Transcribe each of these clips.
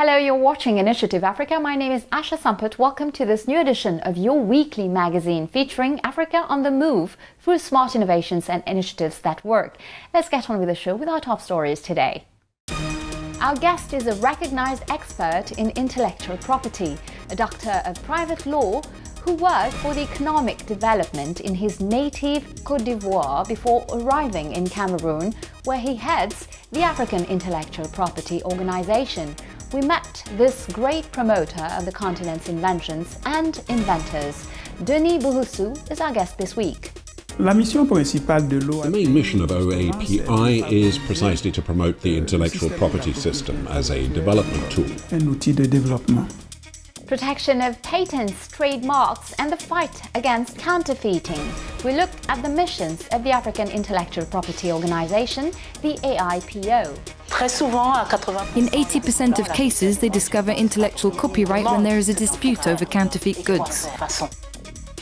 Hello, you're watching Initiative Africa. My name is Asha Samput. Welcome to this new edition of your weekly magazine featuring Africa on the move through smart innovations and initiatives that work. Let's get on with the show with our top stories today. Our guest is a recognized expert in intellectual property, a doctor of private law who worked for the economic development in his native Côte d'Ivoire before arriving in Cameroon, where he heads the African Intellectual Property Organization. We met this great promoter of the continent's inventions and inventors. Denis Bouhoussou is our guest this week. The main mission of OAPI is precisely to promote the intellectual property system as a development tool. Protection of patents, trademarks and the fight against counterfeiting. We look at the missions of the African Intellectual Property Organization, the AIPO. In 80% of cases, they discover intellectual copyright when there is a dispute over counterfeit goods.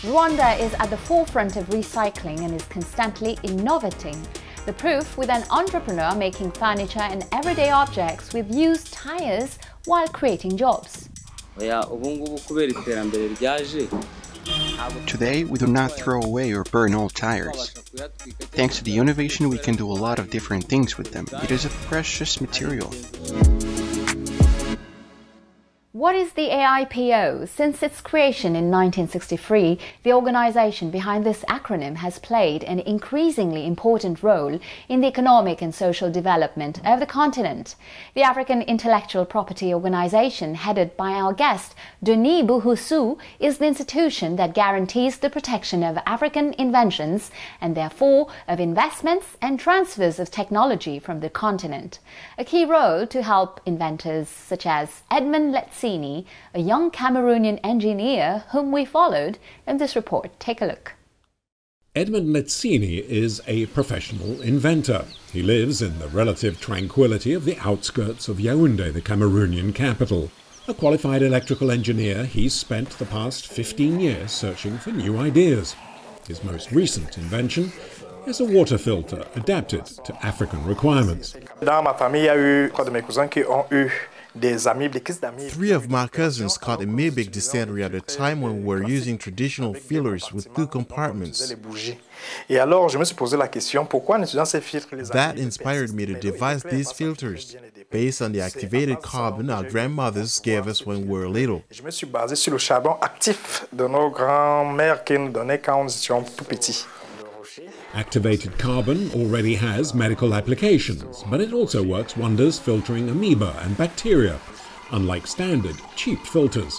Rwanda is at the forefront of recycling and is constantly innovating. The proof with an entrepreneur making furniture and everyday objects with used tires while creating jobs. Today, we do not throw away or burn old tires. Thanks to the innovation, we can do a lot of different things with them. It is a precious material. What is the AIPO? Since its creation in 1963, the organization behind this acronym has played an increasingly important role in the economic and social development of the continent. The African Intellectual Property Organization, headed by our guest, Denis Bouhoussou, is the institution that guarantees the protection of African inventions and therefore of investments and transfers of technology from the continent. A key role to help inventors such as Edmond Letsini, a young Cameroonian engineer whom we followed in this report. Take a look. Edmond Letsini is a professional inventor. He lives in the relative tranquility of the outskirts of Yaoundé, the Cameroonian capital. A qualified electrical engineer, he's spent the past 15 years searching for new ideas. His most recent invention is a water filter adapted to African requirements. Three of my cousins caught amoebic dysentery at a time when we were using traditional fillers with two compartments. That inspired me to devise these filters, based on the activated carbon our grandmothers gave us when we were little. Activated carbon already has medical applications, but it also works wonders filtering amoeba and bacteria, unlike standard, cheap filters.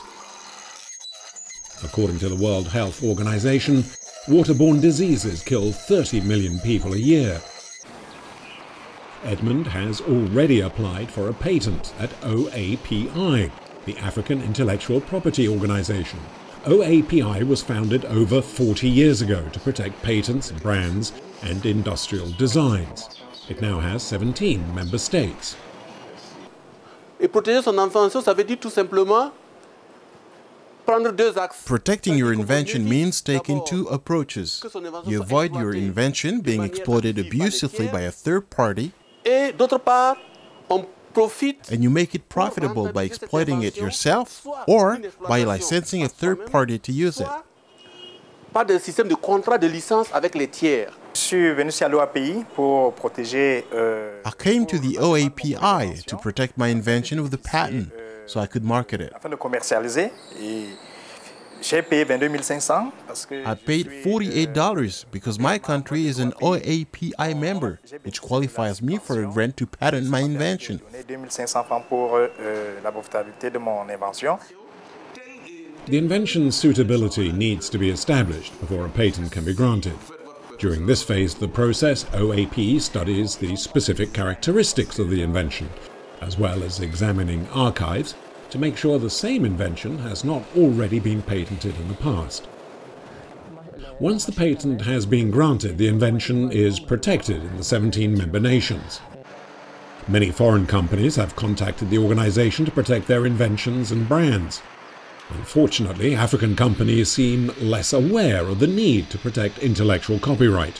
According to the World Health Organization, waterborne diseases kill 30 million people a year. Edmond has already applied for a patent at OAPI, the African Intellectual Property Organization. OAPI was founded over 40 years ago to protect patents, brands, and industrial designs. It now has 17 member states. Protecting your invention means taking two approaches. You avoid your invention being exploited abusively by a third party, and you make it profitable by exploiting it yourself or by licensing a third party to use it. I came to the OAPI to protect my invention with a patent so I could market it. I paid $48 because my country is an OAPI member, which qualifies me for a grant to patent my invention. The invention's suitability needs to be established before a patent can be granted. During this phase of the process, OAPI studies the specific characteristics of the invention, as well as examining archives to make sure the same invention has not already been patented in the past. Once the patent has been granted, the invention is protected in the 17 member nations. Many foreign companies have contacted the organization to protect their inventions and brands. Unfortunately, African companies seem less aware of the need to protect intellectual copyright.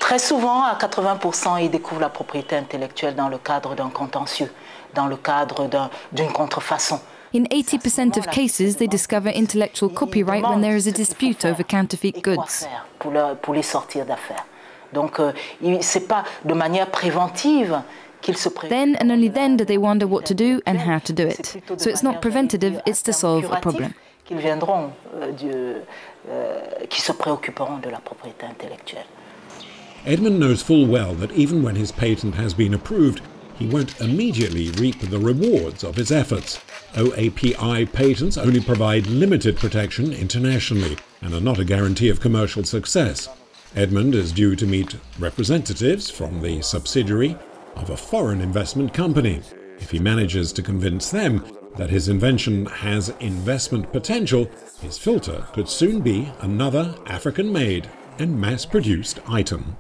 Très souvent, à 80%, ils découvrent la propriété intellectuelle dans le cadre d'un contentieux, dans le cadre d'une contrefaçon. In 80% of cases, they discover intellectual copyright when there is a dispute over counterfeit goods. Pour les sortir d'affaires. Donc, c'est pas de manière préventive qu'ils se préparent. Then and only then do they wonder what to do and how to do it. So it's not preventative, it's to solve a problem. Qu'ils viendront, qui se préoccuperont de la propriété intellectuelle. Edmund knows full well that even when his patent has been approved, he won't immediately reap the rewards of his efforts. OAPI patents only provide limited protection internationally and are not a guarantee of commercial success. Edmund is due to meet representatives from the subsidiary of a foreign investment company. If he manages to convince them that his invention has investment potential, his filter could soon be another African-made and mass-produced item.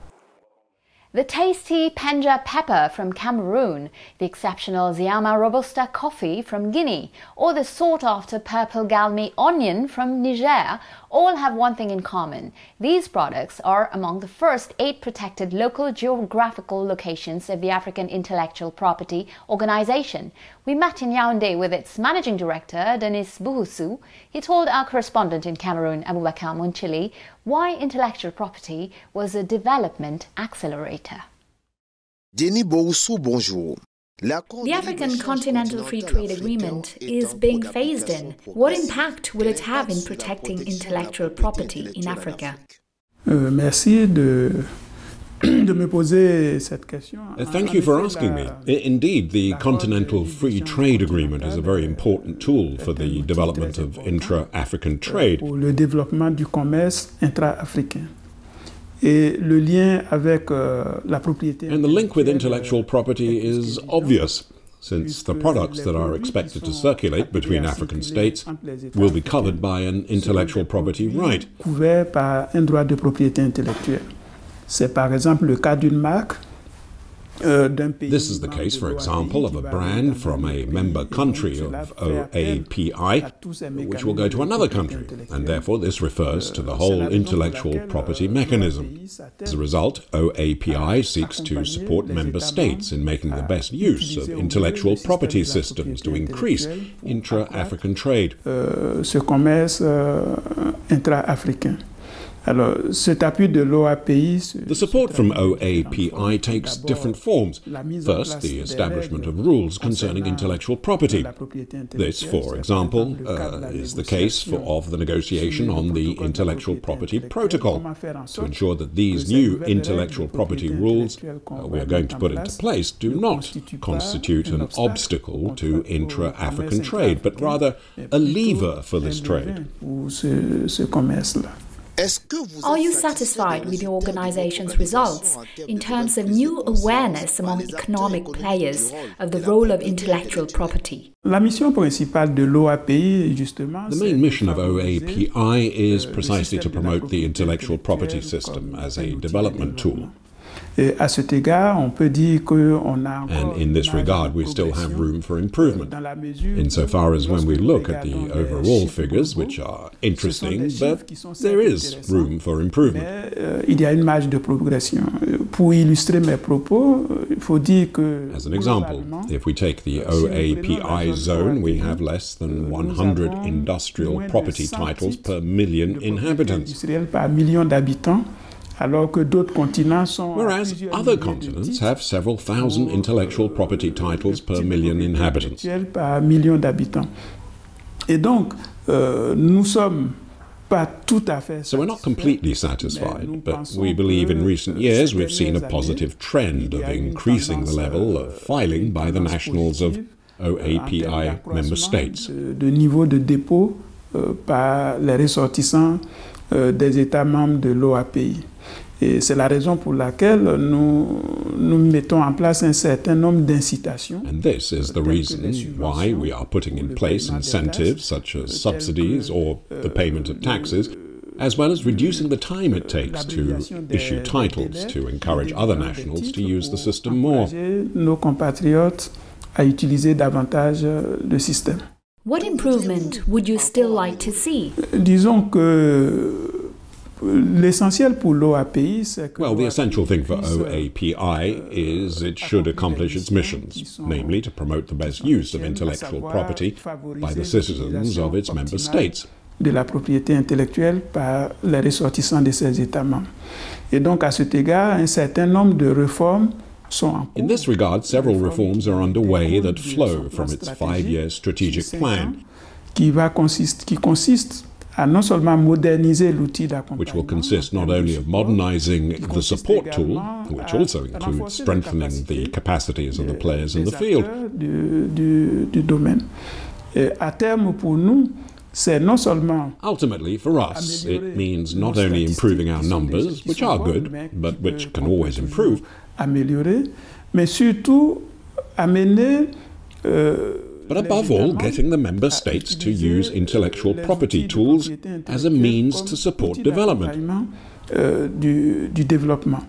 The tasty Penja pepper from Cameroon, the exceptional Ziama Robusta coffee from Guinea, or the sought-after purple Galmi onion from Niger all have one thing in common. These products are among the first 8 protected local geographical locations of the African Intellectual Property Organization. We met in Yaoundé with its managing director, Denis Bouhoussou. He told our correspondent in Cameroon, Aboubakar Mounchili, why intellectual property was a development accelerator. Denis Bouhoussou, bonjour. The African Continental Free Trade Agreement is being phased in. What impact will it have in protecting intellectual property in Africa? Merci de me poser cette question. Thank you for asking me. Indeed, the Continental Free Trade Agreement is a very important tool for the development of intra-African trade. Pour le développement du commerce intra-africain. And the link with intellectual property is obvious, since the products that are expected to circulate between African states will be covered by an intellectual property right. Couvert par un droit de propriété intellectuelle. C'est par exemple le cas d'une marque. This is the case, for example, of a brand from a member country of OAPI, which will go to another country, and therefore this refers to the whole intellectual property mechanism. As a result, OAPI seeks to support member states in making the best use of intellectual property systems to increase intra-African trade. Ce commerce intra-africain. The support from OAPI takes different forms. First, the establishment of rules concerning intellectual property. This, for example, is the case of the negotiation on the Intellectual Property Protocol, to ensure that these new intellectual property rules we are going to put into place do not constitute an obstacle to intra-African trade, but rather a lever for this trade. Are you satisfied with the organization's results in terms of new awareness among economic players of the role of intellectual property? The main mission of OAPI is precisely to promote the intellectual property system as a development tool. And in this regard, we still have room for improvement, insofar as when we look at the overall figures, which are interesting, but there is room for improvement. As an example, if we take the OAPI zone, we have less than 100 industrial property titles per million inhabitants. Whereas other continents have several thousand intellectual property titles per million inhabitants. So we're not completely satisfied, but we believe in recent years we've seen a positive trend of increasing the level of filing by the nationals of OAPI member states. De niveau de dépôt par les ressortissants des États membres de l'OAPI. Et c'est la raison pour laquelle nous mettons en place un certain nombre d'incitations. And this is the reason why we are putting in place incentives such as subsidies or the payment of taxes, as well as reducing the time it takes to issue titles to encourage other nationals to use the system more. Nos compatriotes à utiliser davantage le système. What improvement would you still like to see? Disons que L'essentiel pour l'OAPI, c'est que... Well, the essential thing for OAPI is it should accomplish its missions, namely to promote the best use of intellectual property by the citizens of its member states. De la propriété intellectuelle par les ressortissants de ses États membres. Et donc, à cet égard, un certain nombre de réformes sont en cours. In this regard, several reforms are underway that flow from its 5-year strategic plan, qui consiste à non seulement moderniser l'outil d'accompagnement, which will consist not only of modernizing the support tool, which also includes strengthening the capacities of the players in the field. Du domaine. Et à terme, pour nous, c'est non seulement ultimately, for us, it means not only improving our numbers, which are good, but which can always improve, améliorer, mais surtout amener but above all, getting the member states to use intellectual property tools as a means to support development. Du développement.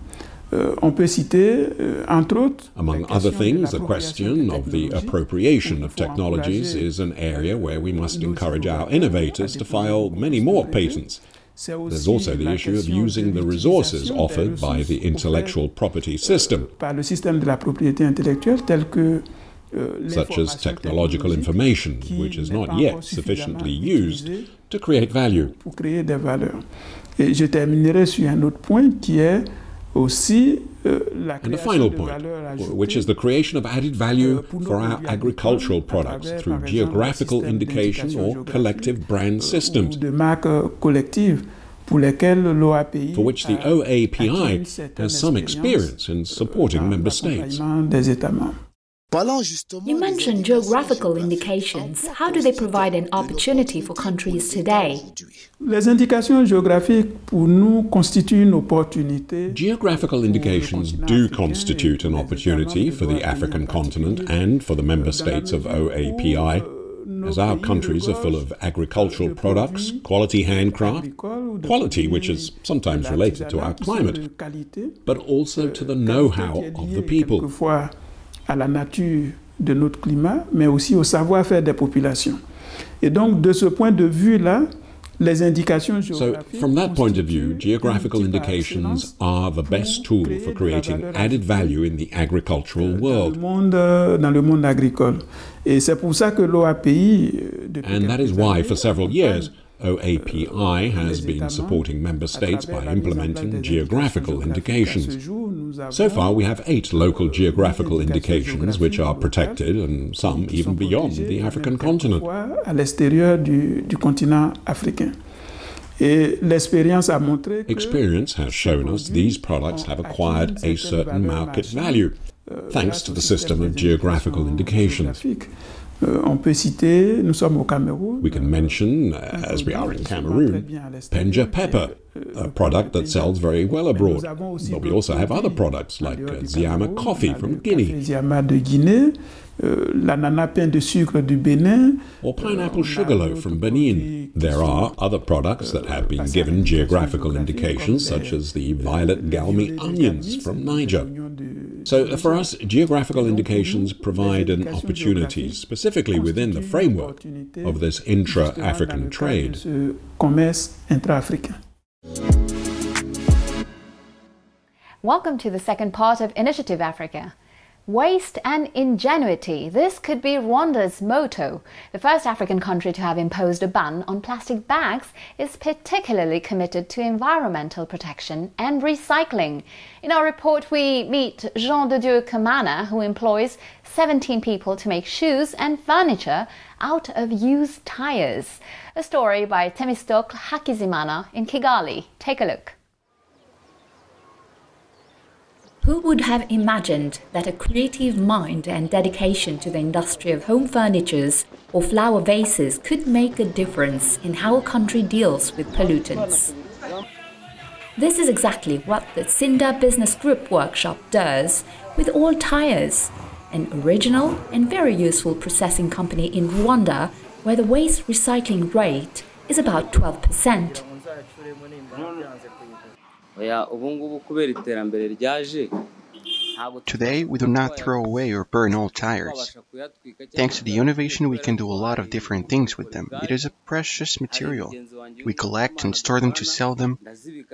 On peut citer, entre autres, among other things, the question of the appropriation of technologies is an area where we must encourage our innovators to file many more patents. There's also the issue of using the resources offered by the intellectual property system, par le système de la propriété intellectuelle, tel que such as technological information, which is not yet sufficiently used to create value. Pour créer des valeurs. Et je terminerai sur un autre point qui est aussi la and a final point, which is the creation of added value for our agricultural products through geographical indication or collective brand systems, de marques collectives pour lesquelles l'OAPI for which the OAPI has some experience in supporting member states. You mentioned geographical indications. How do they provide an opportunity for countries today? Les indications géographiques pour nous constituent une opportunité. Geographical indications do constitute an opportunity for the African continent and for the member states of OAPI, as our countries are full of agricultural products, quality handcraft, quality which is sometimes related to our climate, but also to the know-how of the people. À la nature de notre climat, mais aussi au savoir-faire des populations. Et donc, de ce point de vue-là, les indications géographiques... So, from that point of view, geographical indications are the best tool for creating added value in the agricultural world. Dans le monde agricole. Et c'est pour ça que l'OAPI... And that is why, for several years, OAPI has been supporting member states by implementing geographical indications. So far, we have 8 local geographical indications which are protected, and some even beyond the African continent. À l'extérieur du continent africain. Et l'expérience a montré que experience has shown us these products have acquired a certain market value, thanks to the system of geographical indications. On peut citer, nous sommes au Cameroun. We can mention, as we are in Cameroon, Penja pepper, a product that sells very well abroad. But we also have other products like Ziama coffee from Guinea. Ziama de Guinée, l'ananas pain de sucre du Bénin. Or pineapple sugarloaf from Benin. There are other products that have been given geographical indications, such as the violet galmi onions from Niger. So for us, geographical indications provide an opportunity, specifically within the framework of this intra-African trade. Welcome to the second part of Initiative Africa. Waste and ingenuity. This could be Rwanda's motto. The first African country to have imposed a ban on plastic bags is particularly committed to environmental protection and recycling. In our report, we meet Jean de Dieu Kamana, who employs 17 people to make shoes and furniture out of used tires. A story by Temistokle Hakizimana in Kigali. Take a look. Who would have imagined that a creative mind and dedication to the industry of home furnitures or flower vases could make a difference in how a country deals with pollutants? This is exactly what the Sinda Business Group workshop does with All Tires, an original and very useful processing company in Rwanda, where the waste recycling rate is about 12%. Today, we do not throw away or burn old tires. Thanks to the innovation, we can do a lot of different things with them. It is a precious material. We collect and store them to sell them.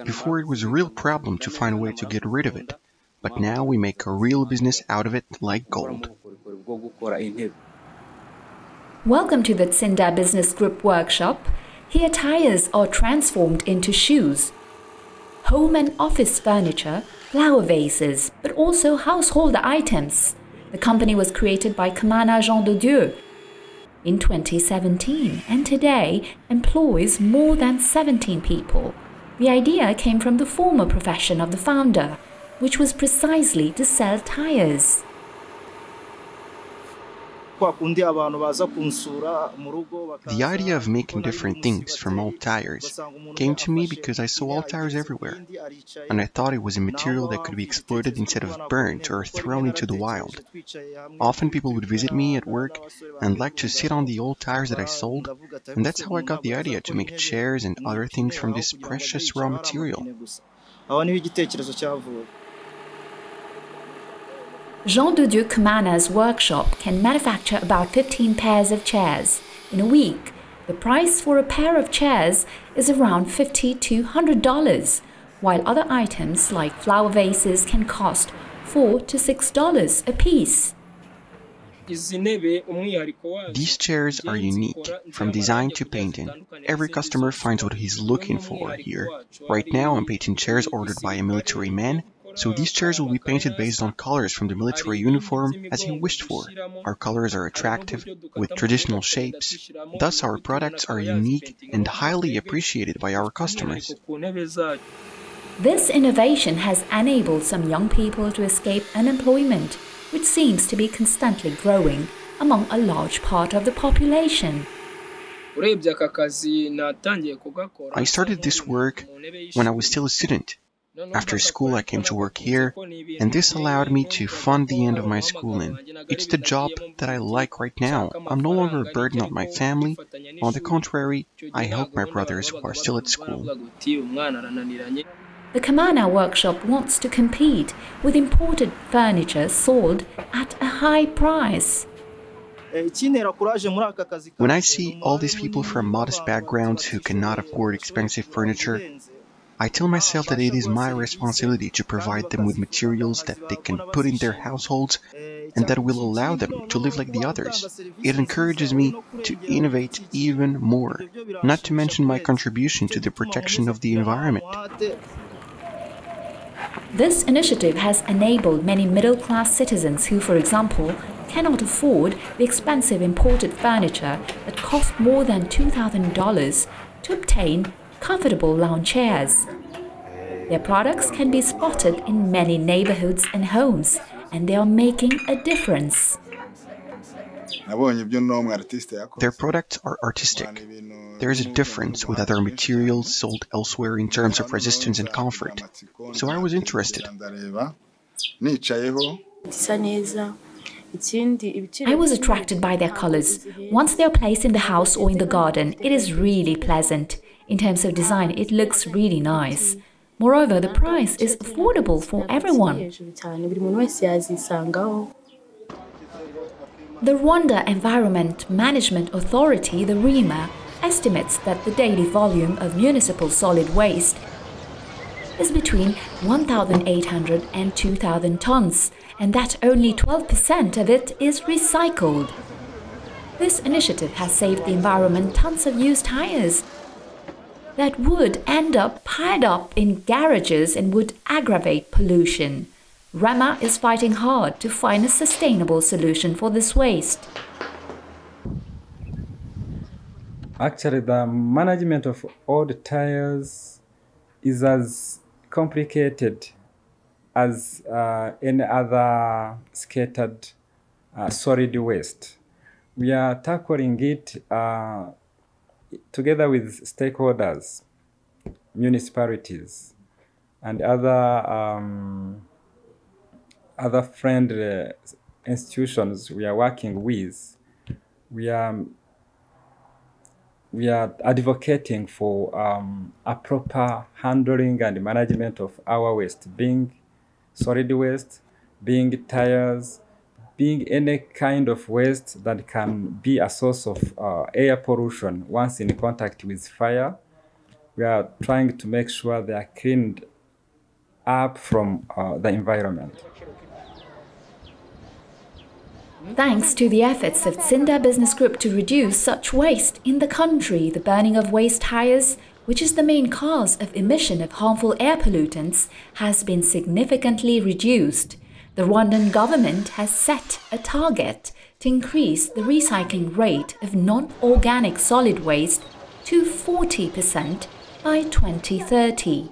Before, it was a real problem to find a way to get rid of it. But now we make a real business out of it like gold. Welcome to the Tsinda Business Group workshop. Here tires are transformed into shoes, home and office furniture, flower vases, but also household items. The company was created by Kamana Jean de Dieu in 2017 and today employs more than 17 people. The idea came from the former profession of the founder, which was precisely to sell tires. The idea of making different things from old tires came to me because I saw old tires everywhere, and I thought it was a material that could be exploited instead of burnt or thrown into the wild. Often people would visit me at work and like to sit on the old tires that I sold, and that's how I got the idea to make chairs and other things from this precious raw material. Jean de Dieu Kamana's workshop can manufacture about 15 pairs of chairs in a week. The price for a pair of chairs is around $50 to $100, while other items like flower vases can cost $4 to $6 a piece. These chairs are unique, from design to painting. Every customer finds what he's looking for here. Right now I'm painting chairs ordered by a military man, so these chairs will be painted based on colors from the military uniform as he wished for. Our colors are attractive, with traditional shapes. Thus our products are unique and highly appreciated by our customers. This innovation has enabled some young people to escape unemployment, which seems to be constantly growing among a large part of the population. I started this work when I was still a student. After school I came to work here, and this allowed me to fund the end of my schooling. It's the job that I like right now. I'm no longer a burden on my family. On the contrary, I help my brothers who are still at school. The Kamana workshop wants to compete with imported furniture sold at a high price. When I see all these people from modest backgrounds who cannot afford expensive furniture, I tell myself that it is my responsibility to provide them with materials that they can put in their households and that will allow them to live like the others. It encourages me to innovate even more, not to mention my contribution to the protection of the environment. This initiative has enabled many middle-class citizens who, for example, cannot afford the expensive imported furniture that cost more than $2,000 to obtain comfortable lounge chairs. Their products can be spotted in many neighborhoods and homes, and they are making a difference. Their products are artistic. There is a difference with other materials sold elsewhere in terms of resistance and comfort. So I was interested. I was attracted by their colors. Once they are placed in the house or in the garden, it is really pleasant. In terms of design, it looks really nice. Moreover, the price is affordable for everyone. The Rwanda Environment Management Authority, the REMA, estimates that the daily volume of municipal solid waste is between 1,800 and 2,000 tons, and that only 12% of it is recycled. This initiative has saved the environment tons of used tires that would end up piled up in garages and would aggravate pollution. REMA is fighting hard to find a sustainable solution for this waste. Actually, the management of old tires is as complicated as any other scattered solid waste. We are tackling it together with stakeholders, municipalities, and other friendly institutions we are working with. We are advocating for a proper handling and management of our waste, being solid waste, being tires, being any kind of waste that can be a source of air pollution once in contact with fire. We are trying to make sure they are cleaned up from the environment. Thanks to the efforts of Tsinda Business Group to reduce such waste in the country, the burning of waste tires, which is the main cause of emission of harmful air pollutants, has been significantly reduced. The Rwandan government has set a target to increase the recycling rate of non-organic solid waste to 40% by 2030.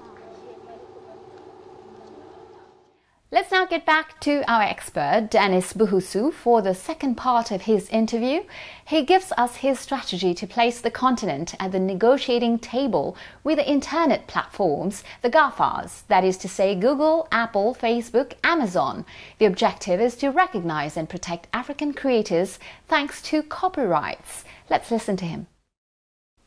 Let's now get back to our expert, Dennis Buhusu, for the second part of his interview. He gives us his strategy to place the continent at the negotiating table with the internet platforms, the GAFAs, that is to say Google, Apple, Facebook, Amazon. The objective is to recognize and protect African creators thanks to copyrights. Let's listen to him.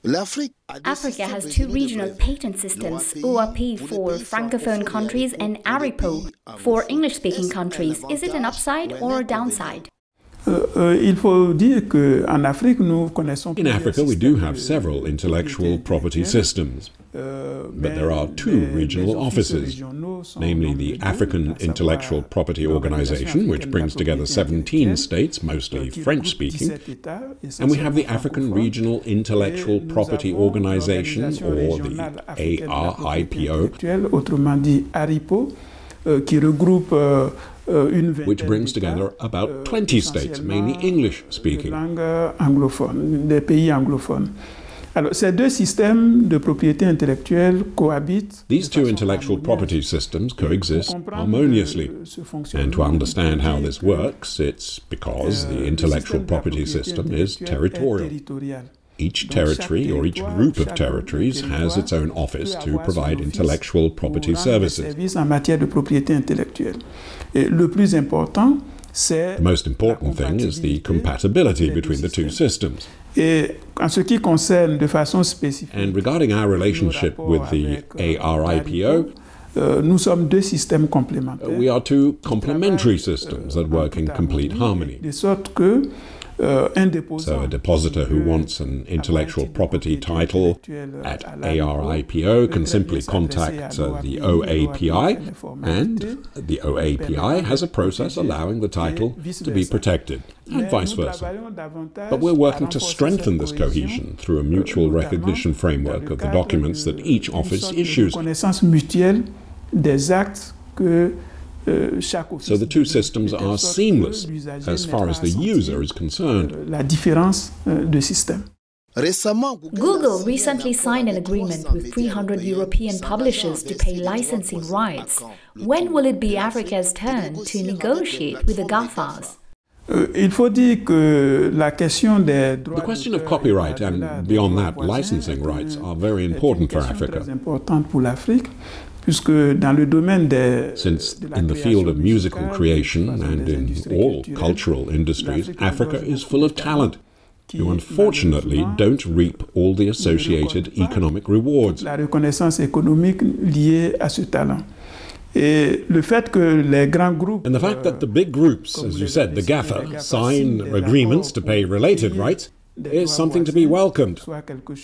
Africa has two regional patent systems, OAP for Francophone countries and ARIPO for English-speaking countries. Is it an upside or a downside? In Africa, we do have several intellectual property systems, but there are two regional offices, namely the African Intellectual Property Organization, which brings together 17 states, mostly French-speaking, and we have the African Regional Intellectual Property Organization, or the ARIPO, which brings together about 20 states, mainly English-speaking. These two intellectual property systems coexist harmoniously. And to understand how this works, it's because the intellectual property system is territorial. Each territory or each group of territories has its own office to provide intellectual property services. The most important thing is the compatibility between the two systems. And regarding our relationship with the ARIPO, we are two complementary systems that work in complete harmony. So a depositor who wants an intellectual property title at ARIPO can simply contact the OAPI, and the OAPI has a process allowing the title to be protected, and vice versa. But we're working to strengthen this cohesion through a mutual recognition framework of the documents that each office issues. So the two systems are seamless as far as the user is concerned. Google recently signed an agreement with 300 European publishers to pay licensing rights. When will it be Africa's turn to negotiate with the GAFAs? The question of copyright and, beyond that, licensing rights are very important for Africa. Since in the field of musical creation and in all cultural industries, Africa is full of talent who unfortunately don't reap all the associated economic rewards. And the fact that the big groups, as you said, the GAFA, sign agreements to pay related rights is something to be welcomed.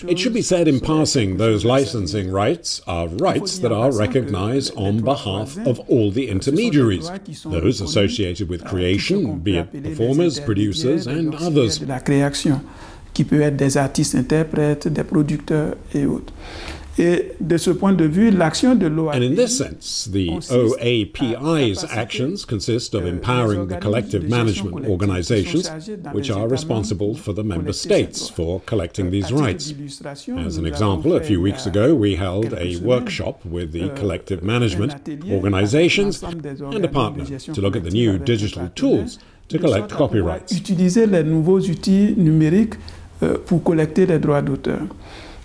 It should be said in passing, those licensing rights are rights that are recognized on behalf of all the intermediaries, those associated with creation, be it performers, producers, and others. And in this sense, the OAPI's actions consist of empowering the collective management organizations, which are responsible for the member states for collecting these rights. As an example, a few weeks ago, we held a workshop with the collective management organizations and a partner to look at the new digital tools to collect copyrights.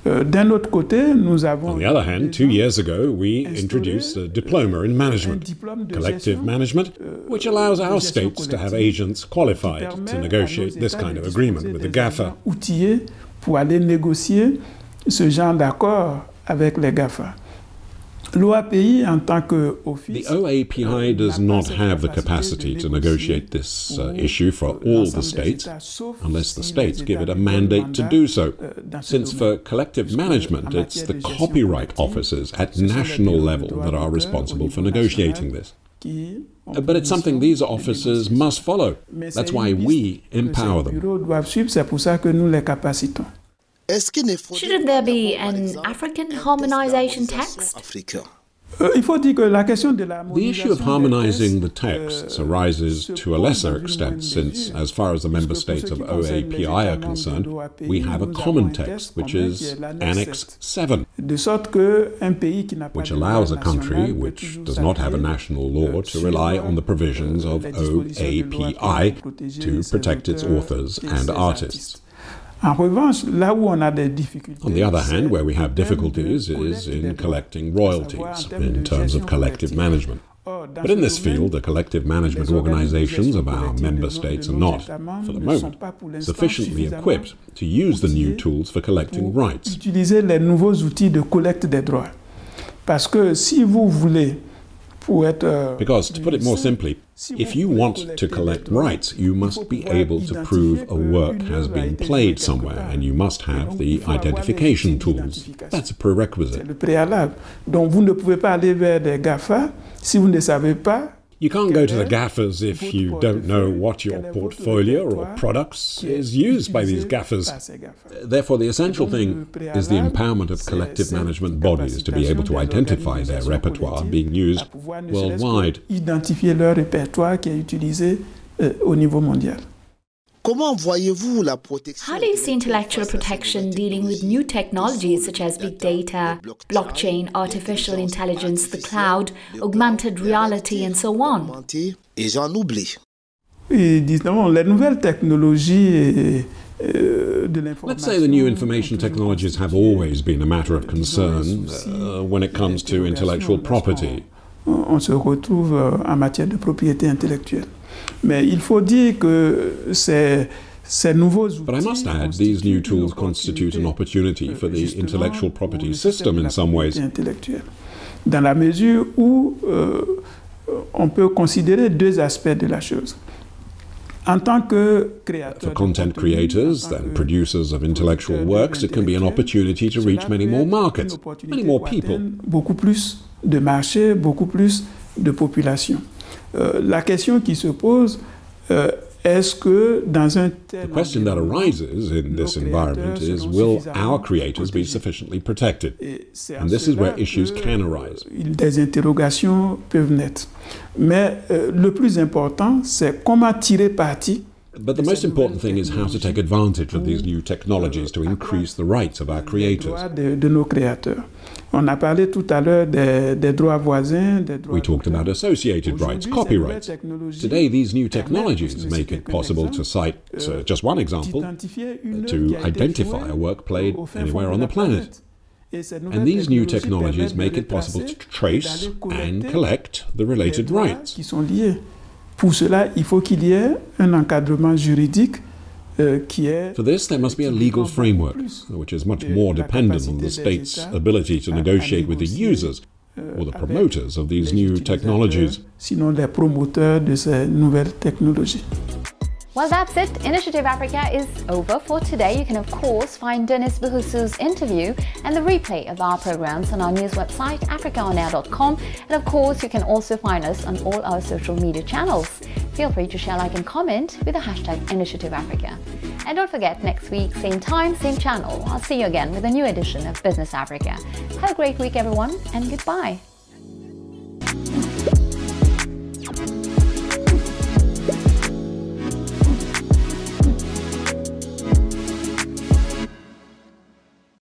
On the other hand, 2 years ago, we introduced a diploma in management, collective management, which allows our states to have agents qualified to negotiate this kind of agreement with the GAFA. The OAPI does not have the capacity to negotiate this issue for all the states, unless the states give it a mandate to do so, since for collective management it's the copyright officers at national level that are responsible for negotiating this. But it's something these officers must follow. That's why we empower them. Shouldn't there be an African harmonization text? The issue of harmonizing the texts arises to a lesser extent since, as far as the member states of OAPI are concerned, we have a common text, which is Annex 7, which allows a country which does not have a national law to rely on the provisions of OAPI to protect its authors and artists. On the other hand, where we have difficulties is in collecting royalties in terms of collective management. But in this field, the collective management organizations of our member states are not, for the moment, sufficiently equipped to use the new tools for collecting rights. Because, to put it more simply, if you want to collect rights, you must be able to prove a work has been played somewhere, and you must have the identification tools. That's a prerequisite. You can't go to the GAFAs if you don't know what your portfolio or products is used by these GAFAs. Therefore, the essential thing is the empowerment of collective management bodies to be able to identify their repertoire being used worldwide. How do you see intellectual protection dealing with new technologies such as big data, blockchain, artificial intelligence, the cloud, augmented reality, and so on? Let's say the new information technologies have always been a matter of concern when it comes to intellectual property. Mais il faut dire que ces nouveaux outils. But I must add, these new tools constitute an opportunity for the intellectual property system in some ways. Dans la mesure où on peut considérer deux aspects de la chose. En tant que créateur, for content creators and producers of intellectual works, it can be an opportunity to reach many more markets, many more people. Beaucoup plus de marchés, beaucoup plus de population. La question qui se pose, est-ce que dans un tel The question that arises in this environment is, will our creators be sufficiently protected? And this is where issues can arise. Des interrogations peuvent naître. Mais le plus important, c'est comment tirer parti. But the most important thing is how to take advantage of these new technologies to increase the rights of our creators. De nos créateurs. On a parlé tout à l'heure des droits voisins, des droits. We talked about associated rights, copyrights. Today, these new technologies make it possible to cite just one example, to identify a work played anywhere on the planet. And these new technologies make it possible to trace and collect the related rights. Pour cela, il faut qu'il y ait un encadrement juridique For this, there must be a legal framework, which is much more dependent on the state's ability to negotiate with the users or the promoters of these new technologies. Sinon, les promoteurs de ces nouvelles technologies. Well, that's it. Initiative Africa is over for today. You can, of course, find Denis Buhusu's interview and the replay of our programs on our news website, africaonair.com. And, of course, you can also find us on all our social media channels. Feel free to share, like, and comment with the hashtag Initiative Africa. And don't forget, next week, same time, same channel. I'll see you again with a new edition of Business Africa. Have a great week, everyone, and goodbye.